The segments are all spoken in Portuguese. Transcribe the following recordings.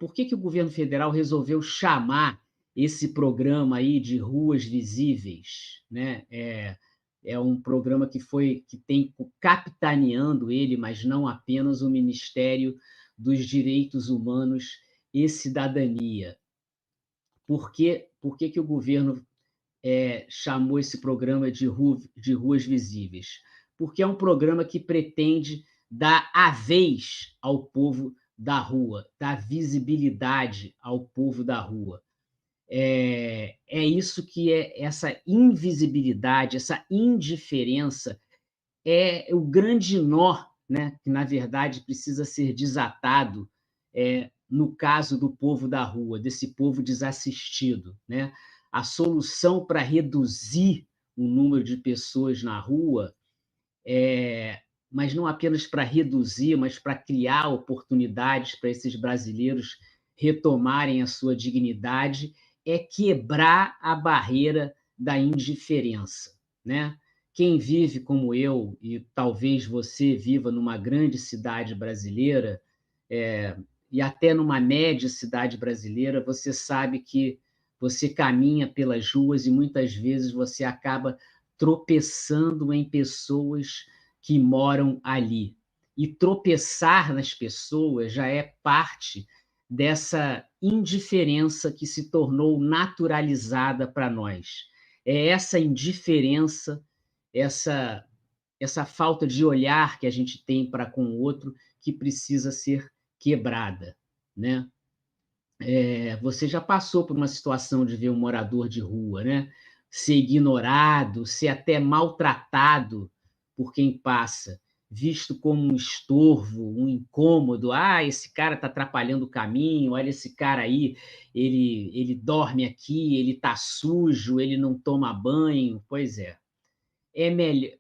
por que o governo federal resolveu chamar esse programa aí de Ruas Visíveis, né? É um programa que tem capitaneando ele, mas não apenas, o Ministério dos Direitos Humanos e Cidadania. Por que o governo chamou esse programa de Ruas Visíveis? Porque é um programa que pretende dar a vez ao povo da rua, dar visibilidade ao povo da rua. É isso que essa invisibilidade, essa indiferença, é o grande nó, né, que, na verdade, precisa ser desatado no caso do povo da rua, desse povo desassistido, né? A solução para reduzir o número de pessoas na rua, mas não apenas para reduzir, mas para criar oportunidades para esses brasileiros retomarem a sua dignidade, é quebrar a barreira da indiferença, né? Quem vive como eu, e talvez você viva numa grande cidade brasileira, e até numa média cidade brasileira, você sabe que você caminha pelas ruas e muitas vezes você acaba tropeçando em pessoas que moram ali. E tropeçar nas pessoas já é parte dessa indiferença que se tornou naturalizada para nós. É essa indiferença, essa falta de olhar que a gente tem para com o outro, que precisa ser quebrada, né? Você já passou por uma situação de ver um morador de rua, né, ser ignorado, ser até maltratado por quem passa, visto como um estorvo, um incômodo. Ah, esse cara está atrapalhando o caminho, olha esse cara aí, ele dorme aqui, ele está sujo, ele não toma banho. Pois é.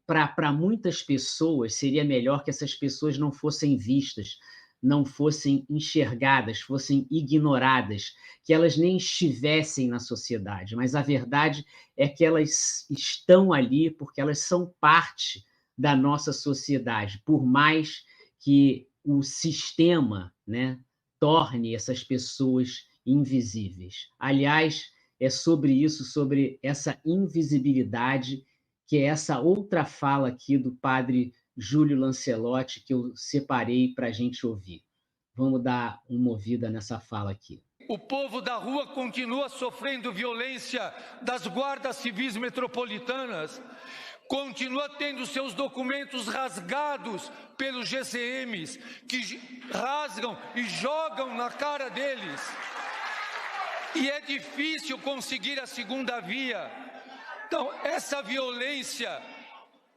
Para muitas pessoas, seria melhor que essas pessoas não fossem vistas, não fossem enxergadas, fossem ignoradas, que elas nem estivessem na sociedade. Mas a verdade é que elas estão ali porque elas são parte da nossa sociedade, por mais que o sistema, né, torne essas pessoas invisíveis. Aliás, é sobre isso, sobre essa invisibilidade, que é essa outra fala aqui do padre Júlio Lancelotti, que eu separei para a gente ouvir. Vamos dar uma ouvida nessa fala aqui. O povo da rua continua sofrendo violência das guardas civis metropolitanas, continua tendo seus documentos rasgados pelos GCMs, que rasgam e jogam na cara deles. E é difícil conseguir a segunda via. Então, essa violência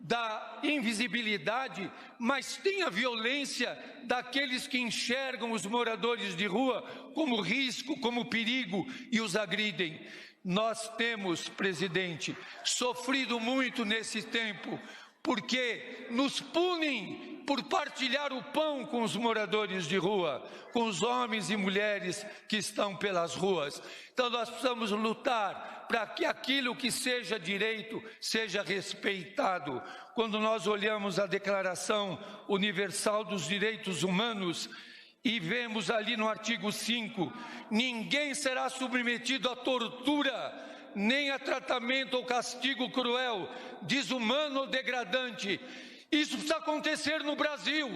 da invisibilidade, mas tem a violência daqueles que enxergam os moradores de rua como risco, como perigo e os agridem. Nós temos, presidente, sofrido muito nesse tempo, porque nos punem por partilhar o pão com os moradores de rua, com os homens e mulheres que estão pelas ruas. Então nós precisamos lutar para que aquilo que seja direito seja respeitado. Quando nós olhamos a Declaração Universal dos Direitos Humanos e vemos ali no artigo 5, ninguém será submetido à tortura, nem a tratamento ou castigo cruel, desumano ou degradante. Isso precisa acontecer no Brasil.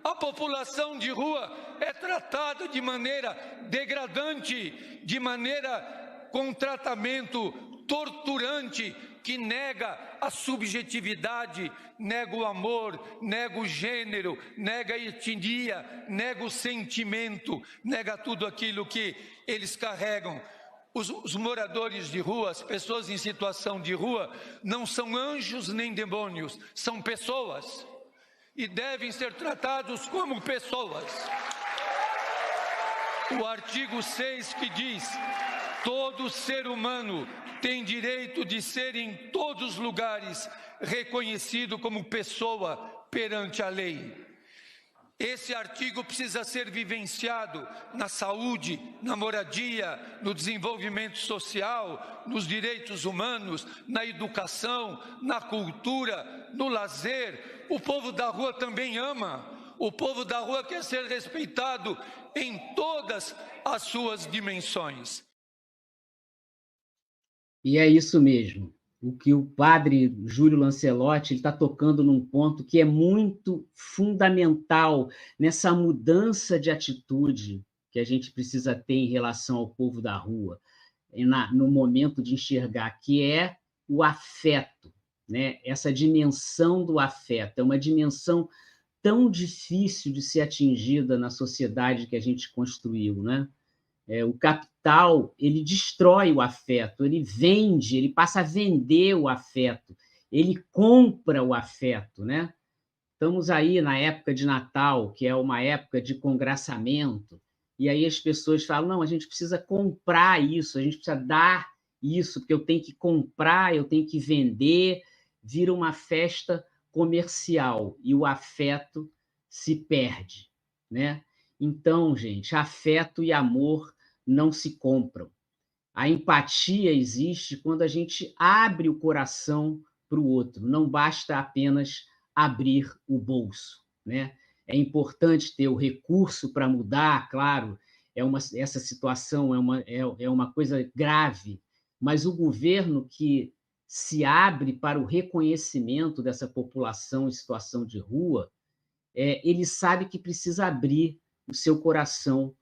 A população de rua é tratada de maneira degradante, de maneira com tratamento torturante, que nega a subjetividade, nega o amor, nega o gênero, nega a etnia, nega o sentimento, nega tudo aquilo que eles carregam. Os moradores de rua, as pessoas em situação de rua, não são anjos nem demônios, são pessoas e devem ser tratados como pessoas. O artigo 6 que diz: todo ser humano tem direito de ser em todos os lugares reconhecido como pessoa perante a lei. Esse artigo precisa ser vivenciado na saúde, na moradia, no desenvolvimento social, nos direitos humanos, na educação, na cultura, no lazer. O povo da rua também ama. O povo da rua quer ser respeitado em todas as suas dimensões. E é isso mesmo. O que o padre Júlio Lancelotti está tocando num ponto que é muito fundamental nessa mudança de atitude que a gente precisa ter em relação ao povo da rua, no momento de enxergar, que é o afeto, né? Essa dimensão do afeto. É uma dimensão tão difícil de ser atingida na sociedade que a gente construiu, né? O capital, ele destrói o afeto, ele vende, ele passa a vender o afeto, ele compra o afeto, né? Estamos aí na época de Natal, que é uma época de congraçamento, e aí as pessoas falam, não, a gente precisa comprar isso, a gente precisa dar isso, porque eu tenho que comprar, eu tenho que vender, vira uma festa comercial, e o afeto se perde, né? Então, gente, afeto e amor não se compram. A empatia existe quando a gente abre o coração para o outro, não basta apenas abrir o bolso, né? É importante ter o recurso para mudar, claro, essa situação é uma coisa grave, mas o governo que se abre para o reconhecimento dessa população em situação de rua, ele sabe que precisa abrir o seu coração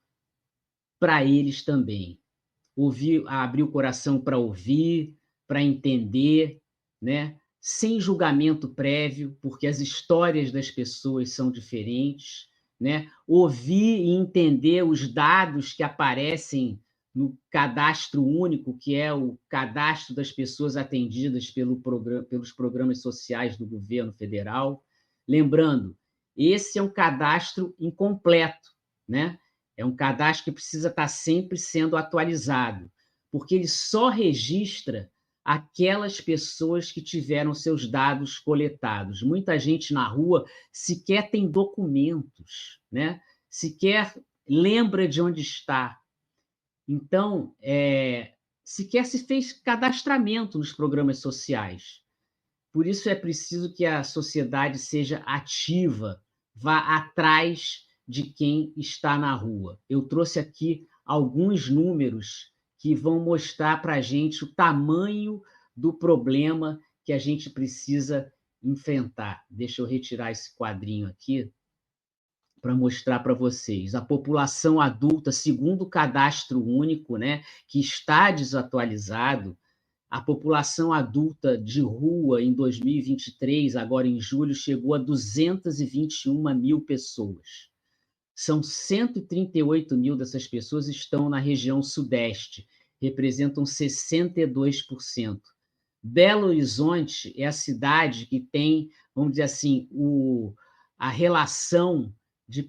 para eles também. Abrir o coração para ouvir, para entender, né? Sem julgamento prévio, porque as histórias das pessoas são diferentes, né? Ouvir e entender os dados que aparecem no cadastro único, que é o cadastro das pessoas atendidas pelos programas sociais do governo federal. Lembrando, esse é um cadastro incompleto, né? É um cadastro que precisa estar sempre sendo atualizado, porque ele só registra aquelas pessoas que tiveram seus dados coletados. Muita gente na rua sequer tem documentos, né? Sequer lembra de onde está. Então, sequer se fez cadastramento nos programas sociais. Por isso é preciso que a sociedade seja ativa, vá atrás de quem está na rua. Eu trouxe aqui alguns números que vão mostrar para a gente o tamanho do problema que a gente precisa enfrentar. Deixa eu retirar esse quadrinho aqui para mostrar para vocês. A população adulta, segundo o cadastro único, né, que está desatualizado, a população adulta de rua em 2023, agora em julho, chegou a 221 mil pessoas. São 138 mil dessas pessoas estão na região sudeste, representam 62%. Belo Horizonte é a cidade que tem, vamos dizer assim, a relação de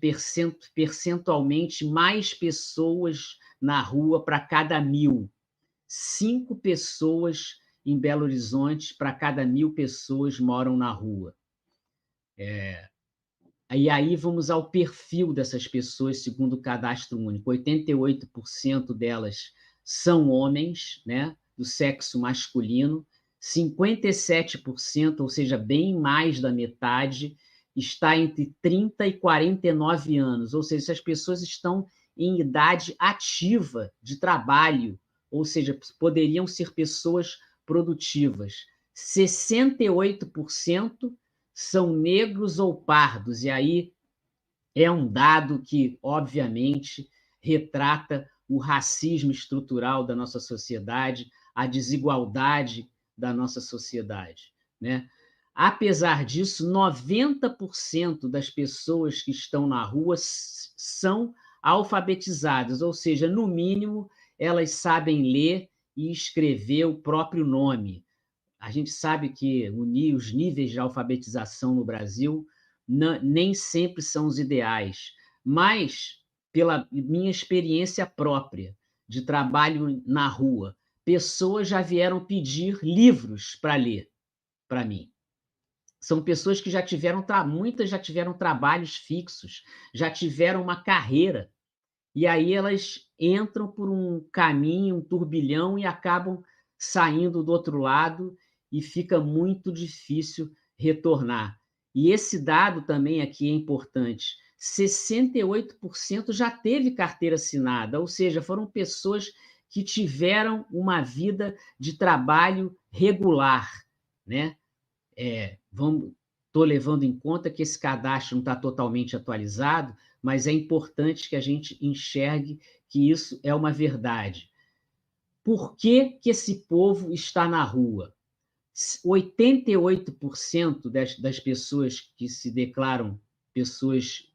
percentualmente mais pessoas na rua para cada 1.000. 5 pessoas em Belo Horizonte para cada 1.000 pessoas moram na rua. E aí vamos ao perfil dessas pessoas, segundo o cadastro único. 88% delas são homens, né, do sexo masculino, 57%, ou seja, bem mais da metade, está entre 30 e 49 anos, ou seja, essas pessoas estão em idade ativa de trabalho, ou seja, poderiam ser pessoas produtivas. 68% são negros ou pardos, e aí é um dado que, obviamente, retrata o racismo estrutural da nossa sociedade, a desigualdade da nossa sociedade, né? Apesar disso, 90% das pessoas que estão na rua são alfabetizadas, ou seja, no mínimo, elas sabem ler e escrever o próprio nome. A gente sabe que os níveis de alfabetização no Brasil nem sempre são os ideais, mas, pela minha experiência própria de trabalho na rua, pessoas já vieram pedir livros para ler para mim. São pessoas que muitas já tiveram trabalhos fixos, já tiveram uma carreira, e aí elas entram por um caminho, um turbilhão, e acabam saindo do outro lado, e fica muito difícil retornar. E esse dado também aqui é importante: 68% já teve carteira assinada, ou seja, foram pessoas que tiveram uma vida de trabalho regular, né? Estou levando em conta que esse cadastro não está totalmente atualizado, mas é importante que a gente enxergue que isso é uma verdade. Por que que esse povo está na rua? 88% das pessoas que se declaram pessoas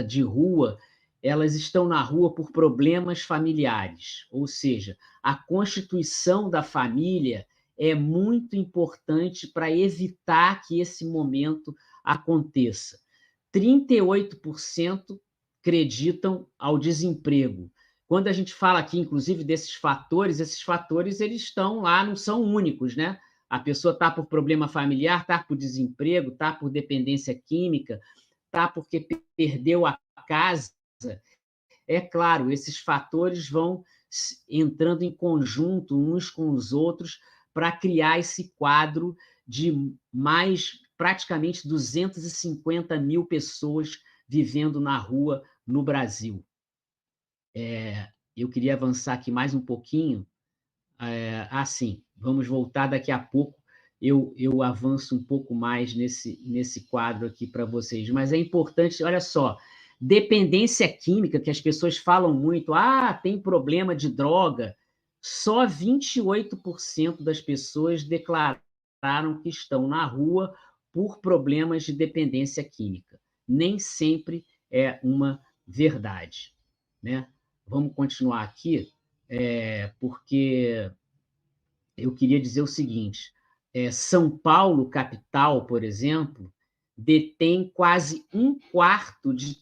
de rua, elas estão na rua por problemas familiares, ou seja, a constituição da família é muito importante para evitar que esse momento aconteça. 38% acreditam ao desemprego. Quando a gente fala aqui, inclusive, desses fatores, esses fatores eles estão lá, não são únicos, né? A pessoa está por problema familiar, está por desemprego, está por dependência química, está porque perdeu a casa. É claro, esses fatores vão entrando em conjunto uns com os outros para criar esse quadro de mais praticamente 250 mil pessoas vivendo na rua no Brasil. Eu queria avançar aqui mais um pouquinho. Sim, vamos voltar daqui a pouco. Eu avanço um pouco mais nesse quadro aqui para vocês. Mas é importante, olha só, dependência química, que as pessoas falam muito, tem problema de droga, só 28% das pessoas declararam que estão na rua por problemas de dependência química. Nem sempre é uma verdade, né? Vamos continuar aqui, porque eu queria dizer o seguinte: São Paulo, capital, por exemplo, detém quase 1/4 de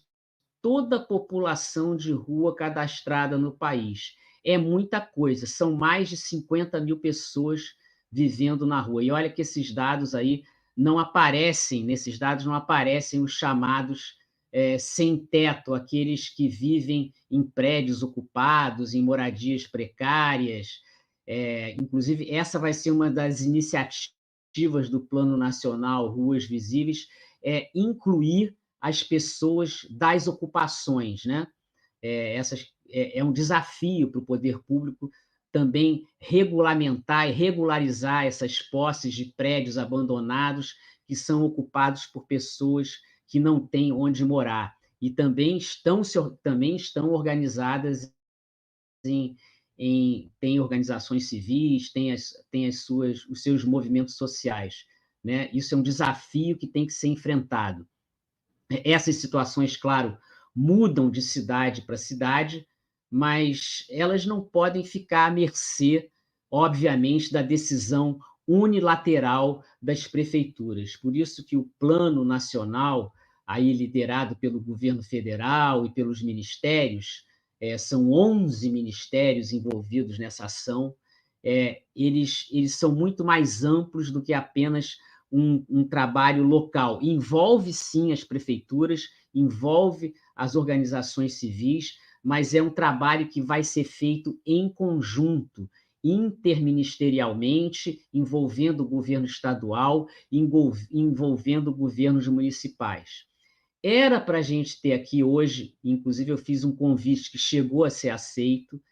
toda a população de rua cadastrada no país. É muita coisa, são mais de 50 mil pessoas vivendo na rua. E olha que esses dados aí não aparecem, nesses dados não aparecem os chamados sem teto, aqueles que vivem em prédios ocupados, em moradias precárias. Inclusive, essa vai ser uma das iniciativas do Plano Nacional Ruas Visíveis, incluir as pessoas das ocupações, né? É um desafio para o poder público também regulamentar e regularizar essas posses de prédios abandonados que são ocupados por pessoas que não têm onde morar. E também estão organizadas tem organizações civis, tem os seus movimentos sociais, né? Isso é um desafio que tem que ser enfrentado. Essas situações, claro, mudam de cidade para cidade, mas elas não podem ficar à mercê, obviamente, da decisão unilateral das prefeituras. Por isso que o Plano Nacional, aí liderado pelo governo federal e pelos ministérios, são 11 ministérios envolvidos nessa ação, eles são muito mais amplos do que apenas um trabalho local. Envolve, sim, as prefeituras, envolve as organizações civis, mas é um trabalho que vai ser feito em conjunto, interministerialmente, envolvendo o governo estadual, envolvendo governos municipais. Era para a gente ter aqui hoje, inclusive eu fiz um convite que chegou a ser aceito,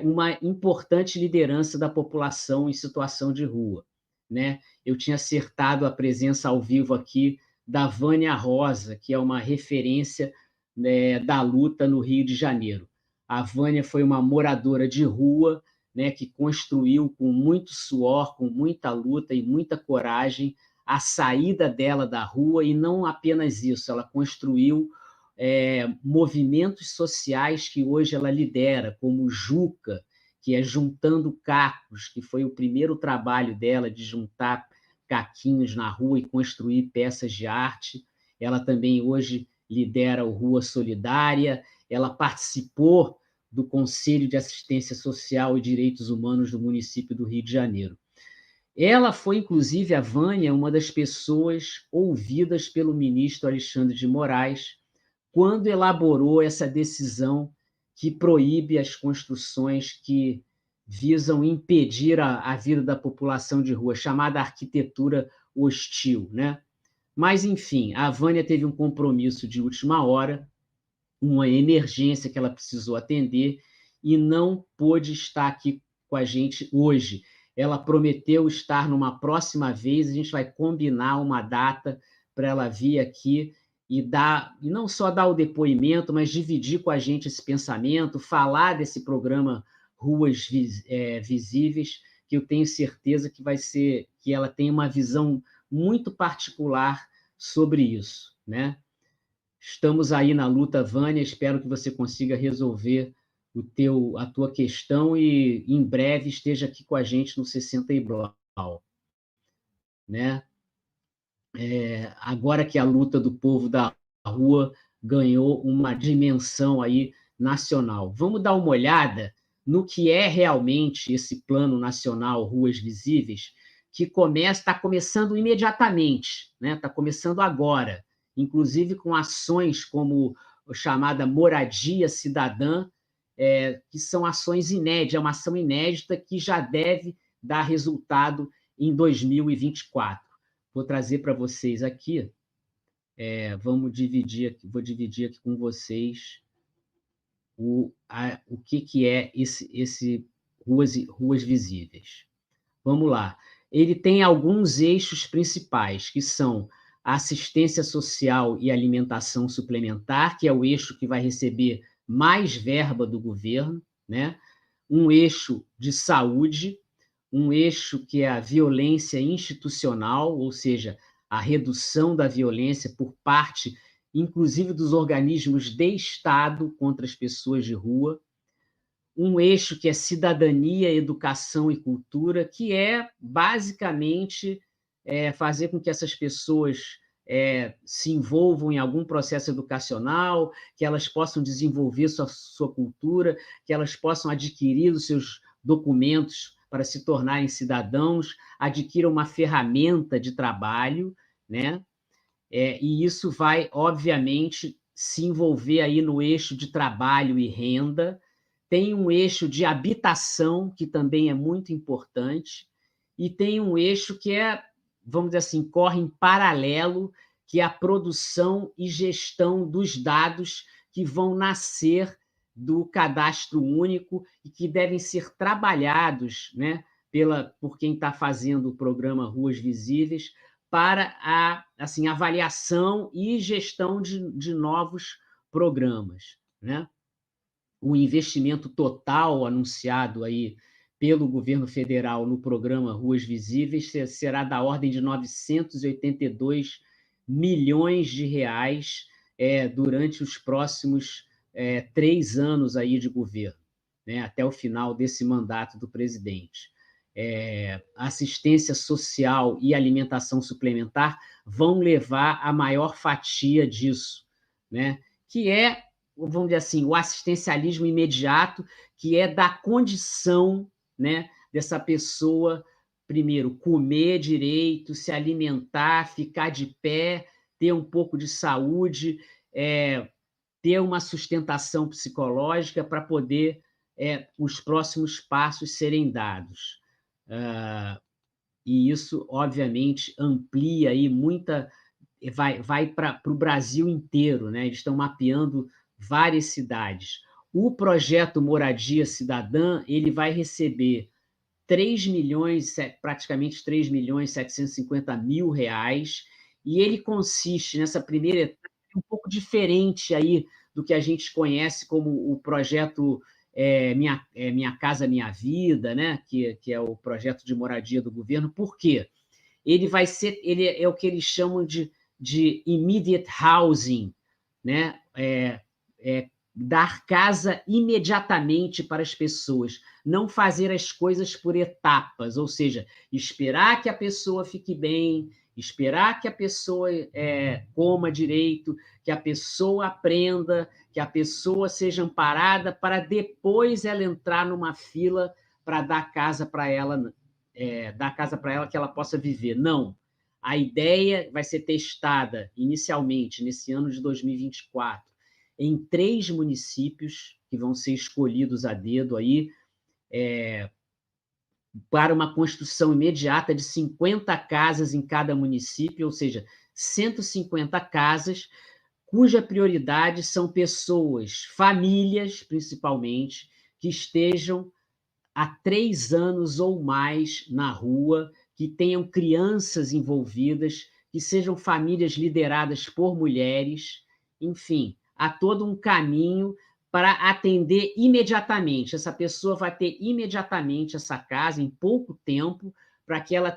uma importante liderança da população em situação de rua, né? Eu tinha acertado a presença ao vivo aqui da Vânia Rosa, que é uma referência, né, da luta no Rio de Janeiro. A Vânia foi uma moradora de rua, né, que construiu com muito suor, com muita luta e muita coragem a saída dela da rua, e não apenas isso, ela construiu movimentos sociais que hoje ela lidera, como o Juca, que é Juntando Cacos, que foi o primeiro trabalho dela de juntar caquinhos na rua e construir peças de arte. Ela também hoje lidera o Rua Solidária, ela participou do Conselho de Assistência Social e Direitos Humanos do município do Rio de Janeiro. Ela foi, inclusive, a Vânia, uma das pessoas ouvidas pelo ministro Alexandre de Moraes quando elaborou essa decisão que proíbe as construções que visam impedir a vida da população de rua, chamada arquitetura hostil, né? Mas, enfim, a Vânia teve um compromisso de última hora, uma emergência que ela precisou atender e não pôde estar aqui com a gente hoje. Ela prometeu estar numa próxima vez, a gente vai combinar uma data para ela vir aqui e não só dar o depoimento, mas dividir com a gente esse pensamento, falar desse programa Ruas Visíveis, que eu tenho certeza que ela tem uma visão muito particular sobre isso, né? Estamos aí na luta, Vânia. Espero que você consiga resolver a tua questão e em breve esteja aqui com a gente no 60 e Blau, né? Agora que a luta do povo da rua ganhou uma dimensão aí nacional. Vamos dar uma olhada no que é realmente esse Plano Nacional Ruas Visíveis, que está começando imediatamente, né? Está começando agora, inclusive com ações como a chamada Moradia Cidadã, que são ações inéditas, é uma ação inédita que já deve dar resultado em 2024. Vou trazer para vocês aqui, vou dividir aqui com vocês o que é esse Ruas Visíveis. Vamos lá. Ele tem alguns eixos principais, que são a assistência social e alimentação suplementar, que é o eixo que vai receber mais verba do governo, né? Um eixo de saúde, um eixo que é a violência institucional, ou seja, a redução da violência por parte, inclusive, dos organismos de Estado contra as pessoas de rua, um eixo que é cidadania, educação e cultura, que é, basicamente, fazer com que essas pessoas se envolvam em algum processo educacional, que elas possam desenvolver sua cultura, que elas possam adquirir os seus documentos para se tornarem cidadãos, adquiram uma ferramenta de trabalho, né? E isso vai, obviamente, se envolver aí no eixo de trabalho e renda. Tem um eixo de habitação, que também é muito importante, e tem um eixo que vamos dizer assim, corre em paralelo, que é a produção e gestão dos dados que vão nascer do cadastro único e que devem ser trabalhados, né, por quem está fazendo o programa Ruas Visíveis para a avaliação e gestão de novos programas, né? O investimento total anunciado aí pelo governo federal no programa Ruas Visíveis será da ordem de 982 milhões de reais durante os próximos 3 anos aí de governo, né, até o final desse mandato do presidente. Assistência social e alimentação suplementar vão levar a maior fatia disso, né, que vamos dizer assim, o assistencialismo imediato, que é da condição, né, dessa pessoa, primeiro, comer direito, se alimentar, ficar de pé, ter um pouco de saúde, ter uma sustentação psicológica para poder os próximos passos serem dados. E isso, obviamente, amplia aí vai para o Brasil inteiro, né? Eles estão mapeando várias cidades. O projeto Moradia Cidadã, ele vai receber 3 milhões, praticamente 3 milhões e 750 mil reais, e ele consiste, nessa primeira etapa, um pouco diferente aí do que a gente conhece como o projeto Minha Casa Minha Vida, né? que é o projeto de moradia do governo. Por quê? Ele é o que eles chamam de immediate housing, né? Dar casa imediatamente para as pessoas, não fazer as coisas por etapas, ou seja, esperar que a pessoa fique bem, esperar que a pessoa coma direito, que a pessoa aprenda, que a pessoa seja amparada, para depois ela entrar numa fila para dar casa para ela, que ela possa viver. Não. A ideia vai ser testada inicialmente nesse ano de 2024 em 3 municípios que vão ser escolhidos a dedo aí, para uma construção imediata de 50 casas em cada município, ou seja, 150 casas, cuja prioridade são pessoas, famílias, principalmente, que estejam há 3 anos ou mais na rua, que tenham crianças envolvidas, que sejam famílias lideradas por mulheres, enfim, há todo um caminho para atender imediatamente. Essa pessoa vai ter imediatamente essa casa, em pouco tempo, para que ela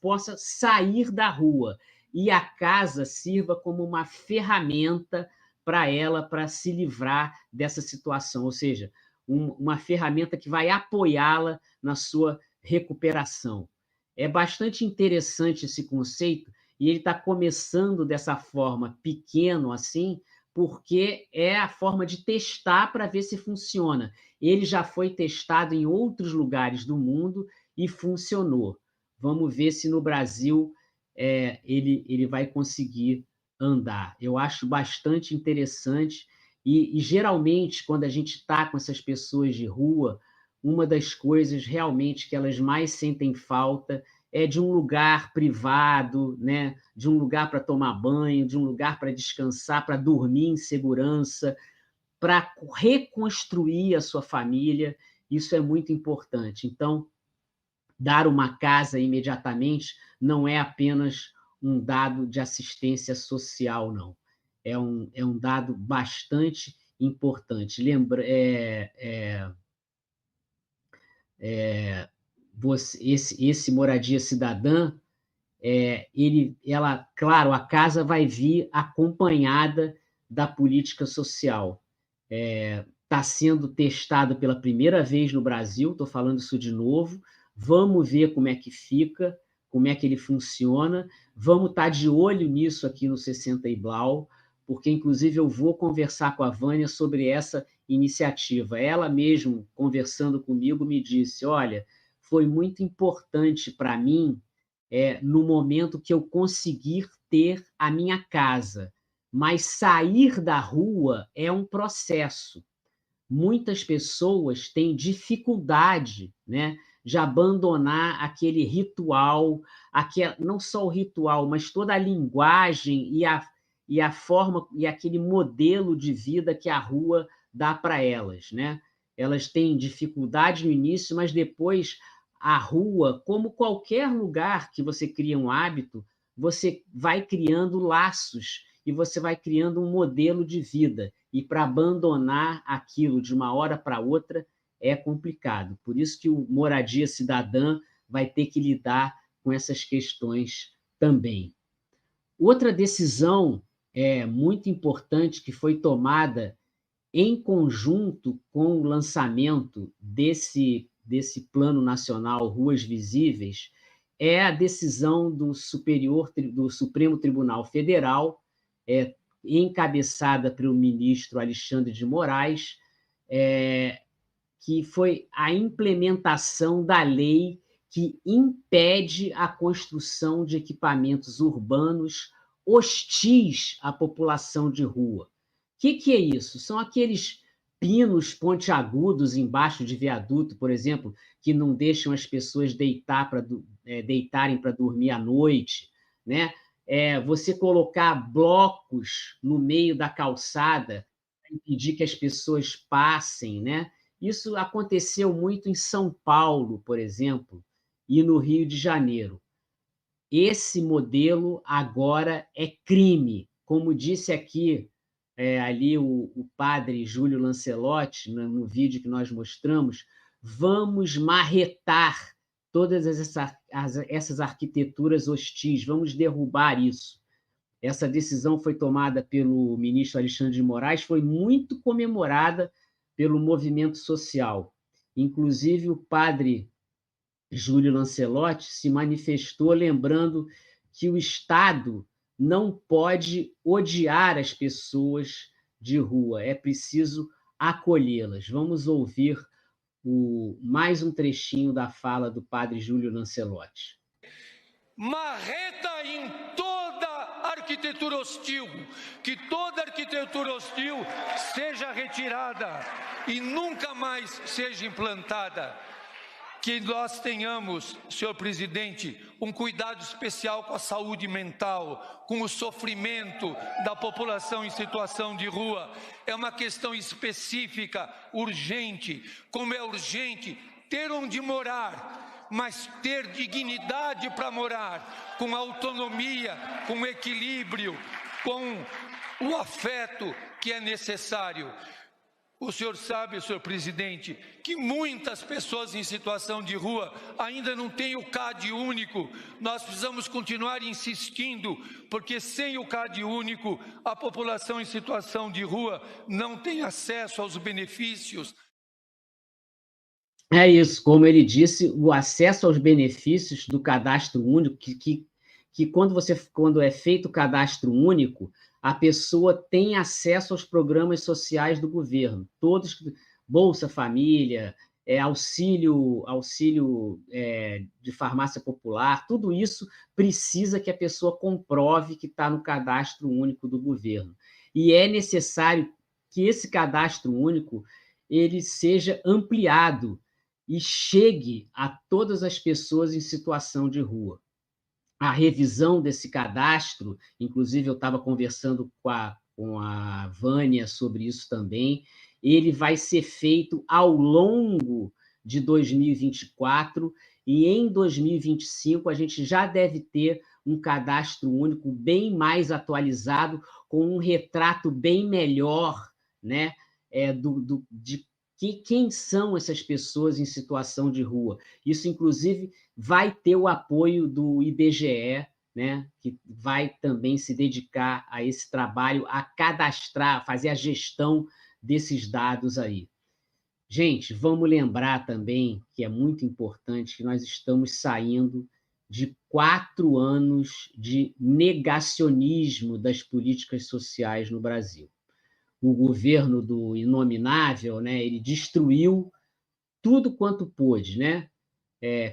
possa sair da rua. E a casa sirva como uma ferramenta para ela, para se livrar dessa situação, ou seja, uma ferramenta que vai apoiá-la na sua recuperação. É bastante interessante esse conceito, e ele está começando dessa forma, pequeno assim, porque é a forma de testar para ver se funciona. Ele já foi testado em outros lugares do mundo e funcionou. Vamos ver se no Brasil ele vai conseguir andar. Eu acho bastante interessante. E geralmente, quando a gente está com essas pessoas de rua, uma das coisas realmente que elas mais sentem falta é de um lugar privado, né? De um lugar para tomar banho, de um lugar para descansar, para dormir em segurança, para reconstruir a sua família. Isso é muito importante. Então, dar uma casa imediatamente não é apenas um dado de assistência social, não. É um dado bastante importante. Esse Moradia Cidadã, claro, a casa vai vir acompanhada da política social. Está sendo testado pela primeira vez no Brasil, estou falando isso de novo. Vamos ver como é que fica, como é que ele funciona. Vamos estar de olho nisso aqui no 60 e Blau, porque, inclusive, eu vou conversar com a Vânia sobre essa iniciativa. Ela mesmo, conversando comigo, me disse, olha, foi muito importante para mim no momento que eu conseguir ter a minha casa, mas sair da rua é um processo. Muitas pessoas têm dificuldade, né, de abandonar aquele ritual, não só o ritual, mas toda a linguagem e a forma e aquele modelo de vida que a rua dá para elas, né? Elas têm dificuldade no início, mas depois a rua, como qualquer lugar que você cria um hábito, você vai criando laços e você vai criando um modelo de vida. E para abandonar aquilo de uma hora para outra é complicado. Por isso que o Moradia Cidadã vai ter que lidar com essas questões também. Outra decisão muito importante que foi tomada em conjunto com o lançamento desse Plano Nacional Ruas Visíveis é a decisão do Supremo Tribunal Federal, encabeçada pelo ministro Alexandre de Moraes, que foi a implementação da lei que impede a construção de equipamentos urbanos hostis à população de rua. O que é isso? São aqueles pinos pontiagudos embaixo de viaduto, por exemplo, que não deixam as pessoas deitarem para dormir à noite, né? Você colocar blocos no meio da calçada para impedir que as pessoas passem, né? Isso aconteceu muito em São Paulo, por exemplo, e no Rio de Janeiro. Esse modelo agora é crime. Como disse aqui ali o padre Júlio Lancelotti, no vídeo que nós mostramos, vamos marretar todas essas arquiteturas hostis, vamos derrubar isso. Essa decisão foi tomada pelo ministro Alexandre de Moraes, foi muito comemorada pelo movimento social. Inclusive, o padre Júlio Lancelotti se manifestou lembrando que o Estado não pode odiar as pessoas de rua, é preciso acolhê-las. Vamos ouvir mais um trechinho da fala do padre Júlio Lancelotti. Marreta em toda arquitetura hostil, que toda arquitetura hostil seja retirada e nunca mais seja implantada. que nós tenhamos, senhor presidente, um cuidado especial com a saúde mental, com o sofrimento da população em situação de rua. É uma questão específica, urgente, como é urgente ter onde morar, mas ter dignidade para morar, com autonomia, com equilíbrio, com o afeto que é necessário. O senhor sabe, senhor presidente, que muitas pessoas em situação de rua ainda não têm o CAD único. Nós precisamos continuar insistindo, porque sem o CAD único, a população em situação de rua não tem acesso aos benefícios. É isso, como ele disse, o acesso aos benefícios do cadastro único, que quando é feito o cadastro único, a pessoa tem acesso aos programas sociais do governo, todos, Bolsa Família, auxílio de farmácia popular, tudo isso precisa que a pessoa comprove que está no cadastro único do governo. E é necessário que esse cadastro único ele seja ampliado e chegue a todas as pessoas em situação de rua. A revisão desse cadastro, inclusive eu estava conversando com a Vânia sobre isso também, ele vai ser feito ao longo de 2024 e em 2025 a gente já deve ter um cadastro único bem mais atualizado, com um retrato bem melhor, né, de quem são essas pessoas em situação de rua. Isso, inclusive, vai ter o apoio do IBGE, né, que vai também se dedicar a esse trabalho, a cadastrar, a fazer a gestão desses dados aí. Gente, vamos lembrar também que é muito importante que nós estamos saindo de 4 anos de negacionismo das políticas sociais no Brasil. O governo do Inominável, né, ele destruiu tudo quanto pôde, né?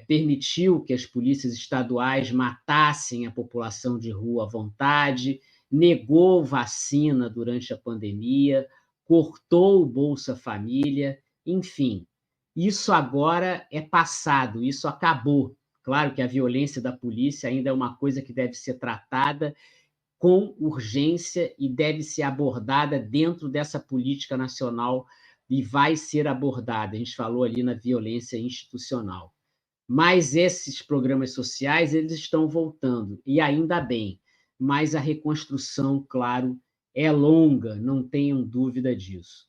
Permitiu que as polícias estaduais matassem a população de rua à vontade, negou vacina durante a pandemia, cortou o Bolsa Família, enfim. Isso agora é passado, isso acabou. Claro que a violência da polícia ainda é uma coisa que deve ser tratada com urgência e deve ser abordada dentro dessa política nacional e vai ser abordada. A gente falou ali na violência institucional. Mas esses programas sociais, eles estão voltando, e ainda bem. Mas a reconstrução, claro, é longa, não tenham dúvida disso.